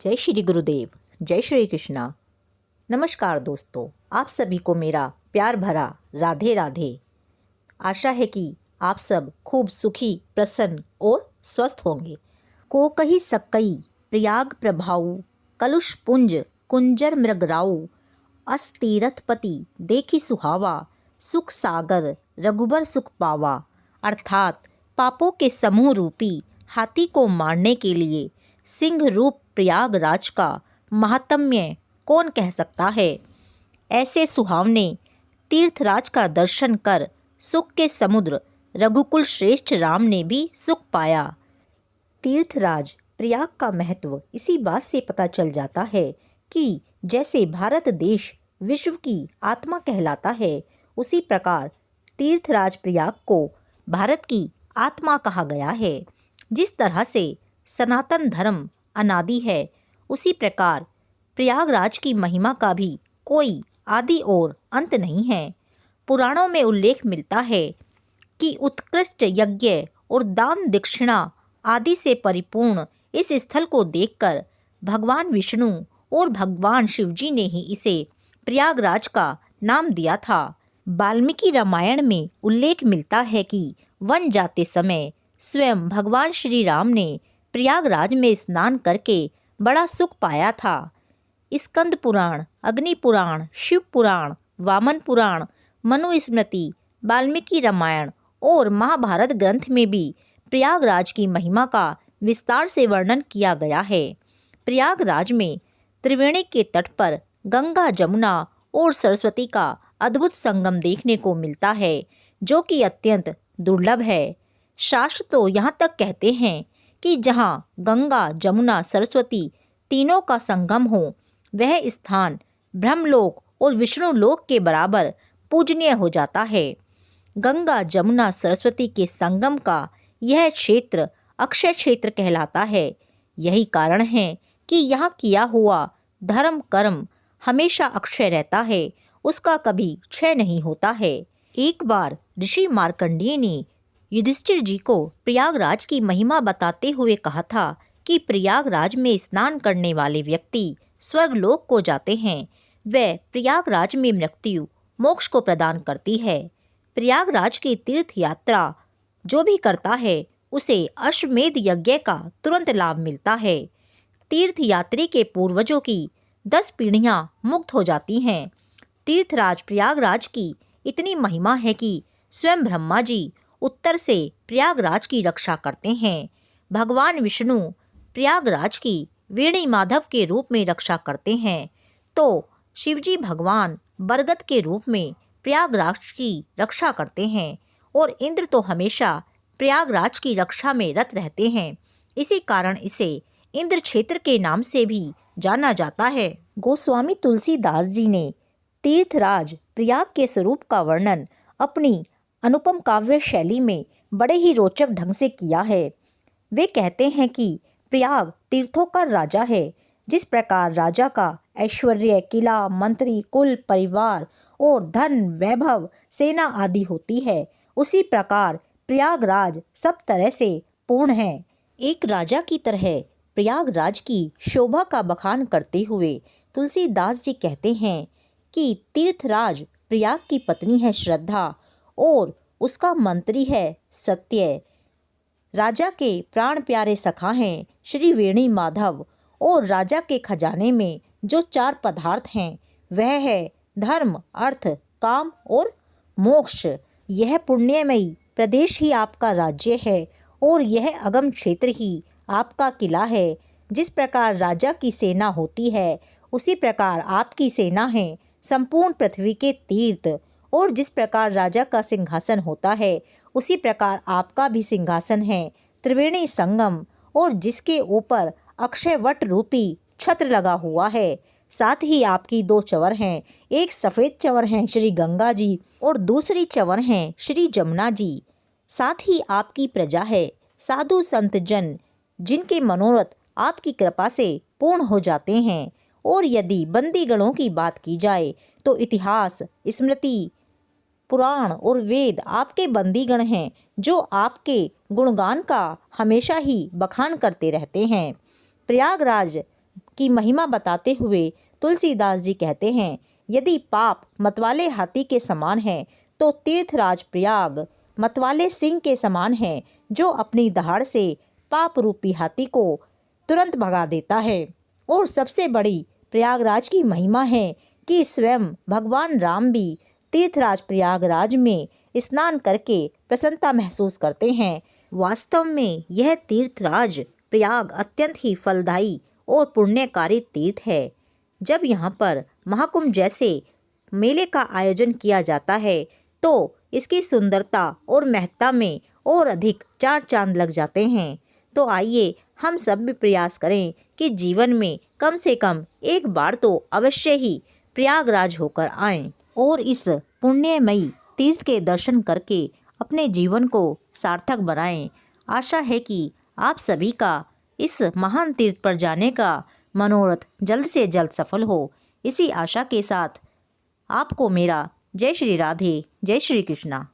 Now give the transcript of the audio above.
जय श्री गुरुदेव, जय श्री कृष्णा। नमस्कार दोस्तों, आप सभी को मेरा प्यार भरा राधे राधे। आशा है कि आप सब खूब सुखी, प्रसन्न और स्वस्थ होंगे। को कही सक्कई प्रयाग प्रभाऊ, कलुष पुंज कुंजर मृगराऊ, अस तीरथपति देखी सुहावा, सुख सागर रघुबर सुख पावा। अर्थात पापों के समूह रूपी हाथी को मारने के लिए सिंह रूप प्रयागराज का महात्म्य कौन कह सकता है। ऐसे सुहावने तीर्थराज का दर्शन कर सुख के समुद्र रघुकुल श्रेष्ठ राम ने भी सुख पाया। तीर्थराज प्रयाग का महत्व इसी बात से पता चल जाता है कि जैसे भारत देश विश्व की आत्मा कहलाता है, उसी प्रकार तीर्थराज प्रयाग को भारत की आत्मा कहा गया है। जिस तरह से सनातन धर्म अनादि है, उसी प्रकार प्रयागराज की महिमा का भी कोई आदि और अंत नहीं है। पुराणों में उल्लेख मिलता है कि उत्कृष्ट यज्ञ और दान दक्षिणा आदि से परिपूर्ण इस स्थल को देखकर भगवान विष्णु और भगवान शिवजी ने ही इसे प्रयागराज का नाम दिया था। वाल्मीकि रामायण में उल्लेख मिलता है कि वन जाते समय स्वयं भगवान श्री राम ने प्रयागराज में स्नान करके बड़ा सुख पाया था। स्कंद पुराण, अग्नि पुराण, शिव पुराण, वामन पुराण, मनुस्मृति, वाल्मीकि रामायण और महाभारत ग्रंथ में भी प्रयागराज की महिमा का विस्तार से वर्णन किया गया है। प्रयागराज में त्रिवेणी के तट पर गंगा, जमुना और सरस्वती का अद्भुत संगम देखने को मिलता है, जो कि अत्यंत दुर्लभ है। शास्त्र तो यहाँ तक कहते हैं कि जहाँ गंगा, जमुना, सरस्वती तीनों का संगम हो, वह स्थान ब्रह्मलोक और विष्णु लोक के बराबर पूजनीय हो जाता है। गंगा, जमुना, सरस्वती के संगम का यह क्षेत्र अक्षय क्षेत्र कहलाता है। यही कारण है कि यहाँ किया हुआ धर्म कर्म हमेशा अक्षय रहता है, उसका कभी क्षय नहीं होता है। एक बार ऋषि मार्कंडेय ने युधिष्ठिर जी को प्रयागराज की महिमा बताते हुए कहा था कि प्रयागराज में स्नान करने वाले व्यक्ति स्वर्गलोक को जाते हैं। वह प्रयागराज में मृत्यु मोक्ष को प्रदान करती है। प्रयागराज की तीर्थ यात्रा जो भी करता है, उसे अश्वमेध यज्ञ का तुरंत लाभ मिलता है। तीर्थ यात्री के पूर्वजों की 10 पीढ़ियां मुक्त हो जाती हैं। तीर्थराज प्रयागराज की इतनी महिमा है कि स्वयं ब्रह्मा जी उत्तर से प्रयागराज की रक्षा करते हैं। भगवान विष्णु प्रयागराज की वेणी माधव के रूप में रक्षा करते हैं, तो शिवजी भगवान बरगद के रूप में प्रयागराज की रक्षा करते हैं और इंद्र तो हमेशा प्रयागराज की रक्षा में रत रहते हैं। इसी कारण इसे इंद्र क्षेत्र के नाम से भी जाना जाता है। गोस्वामी तुलसीदास जी ने तीर्थराज प्रयाग के स्वरूप का वर्णन अपनी अनुपम काव्य शैली में बड़े ही रोचक ढंग से किया है। वे कहते हैं कि प्रयाग तीर्थों का राजा है। जिस प्रकार राजा का ऐश्वर्य, किला, मंत्री, कुल, परिवार और धन, वैभव, सेना आदि होती है, उसी प्रकार प्रयागराज सब तरह से पूर्ण है। एक राजा की तरह प्रयागराज की शोभा का बखान करते हुए तुलसीदास जी कहते हैं कि तीर्थराज प्रयाग की पत्नी है श्रद्धा और उसका मंत्री है सत्य। राजा के प्राण प्यारे सखा हैं श्री वेणी माधव और राजा के खजाने में जो 4 पदार्थ हैं, वह है धर्म, अर्थ, काम और मोक्ष। यह पुण्यमयी प्रदेश ही आपका राज्य है और यह अगम क्षेत्र ही आपका किला है। जिस प्रकार राजा की सेना होती है, उसी प्रकार आपकी सेना है संपूर्ण पृथ्वी के तीर्थ। और जिस प्रकार राजा का सिंहासन होता है, उसी प्रकार आपका भी सिंहासन है त्रिवेणी संगम, और जिसके ऊपर अक्षयवट रूपी छत्र लगा हुआ है। साथ ही आपकी 2 चंवर हैं, एक सफ़ेद चंवर हैं श्री गंगा जी और दूसरी चंवर हैं श्री जमुना जी। साथ ही आपकी प्रजा है साधु संत जन, जिनके मनोरथ आपकी कृपा से पूर्ण हो जाते हैं। और यदि बंदीगणों की बात की जाए तो इतिहास, स्मृति, पुराण और वेद आपके बंदीगण हैं, जो आपके गुणगान का हमेशा ही बखान करते रहते हैं। प्रयागराज की महिमा बताते हुए तुलसीदास जी कहते हैं, यदि पाप मतवाले हाथी के समान है तो तीर्थराज प्रयाग मतवाले सिंह के समान है, जो अपनी दहाड़ से पाप रूपी हाथी को तुरंत भगा देता है। और सबसे बड़ी प्रयागराज की महिमा है कि स्वयं भगवान राम भी तीर्थराज प्रयागराज में स्नान करके प्रसन्नता महसूस करते हैं। वास्तव में यह तीर्थराज प्रयाग अत्यंत ही फलदायी और पुण्यकारी तीर्थ है। जब यहाँ पर महाकुंभ जैसे मेले का आयोजन किया जाता है तो इसकी सुंदरता और महत्ता में और अधिक चार चांद लग जाते हैं। तो आइए हम सब भी प्रयास करें कि जीवन में कम से कम एक बार तो अवश्य ही प्रयागराज होकर आएं और इस पुण्यमयी तीर्थ के दर्शन करके अपने जीवन को सार्थक बनाएं। आशा है कि आप सभी का इस महान तीर्थ पर जाने का मनोरथ जल्द से जल्द सफल हो। इसी आशा के साथ आपको मेरा जय श्री राधे, जय श्री कृष्णा।